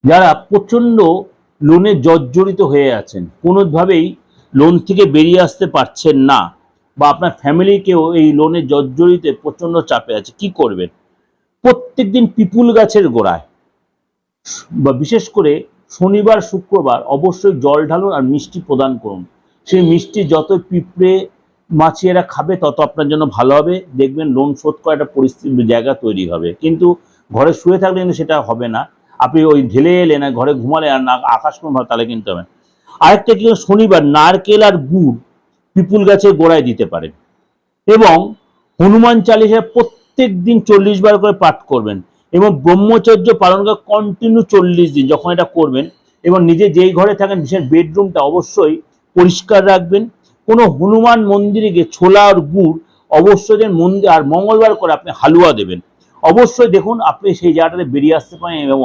যারা প্রচণ্ড লোনে জর্জরিত হয়ে আছেন, কোনোভাবেই লোন থেকে বেরিয়ে আসতে পারছেন না, বা আপনার ফ্যামিলিকেও এই লোনে জর্জরিত প্রচণ্ড চাপে আছে, কি করবেন? প্রত্যেকদিন পিপুল গাছের গোড়ায় বা বিশেষ করে শনিবার শুক্রবার অবশ্যই জল ঢালুন আর মিষ্টি প্রদান করুন। সেই মিষ্টি যত পিঁপড়ে মাছিয়েরা খাবে তত আপনার জন্য ভালো হবে। দেখবেন লোন শোধ করার একটা পরিস্থিতি জায়গা তৈরি হবে। কিন্তু ঘরে শুয়ে থাকলে কিন্তু সেটা হবে না। আপনি ওই ঢেলে এলেন আর ঘরে ঘুমালে আর না আকাশ কোন ভালো, তাহলে কিন্তু হবে। আরেকটা কি, শনিবার নারকেল আর গুড় পিপুল গাছের গোড়ায় দিতে পারেন, এবং হনুমান চালিসা প্রত্যেক দিন 40 বার করে পাঠ করবেন, এবং ব্রহ্মচর্য পালন করে কন্টিনিউ 40 দিন যখন এটা করবেন। এবং নিজে যেই ঘরে থাকেন বিশেষ বেডরুমটা অবশ্যই পরিষ্কার রাখবেন। কোনো হনুমান মন্দিরে গিয়ে ছোলা আর গুড় অবশ্যই দেন মন্দির, আর মঙ্গলবার করে আপনি হালুয়া দেবেন। অবশ্যই দেখুন আপনি সেই জায়গাটাতে বেরিয়ে আসতে পারেন এবং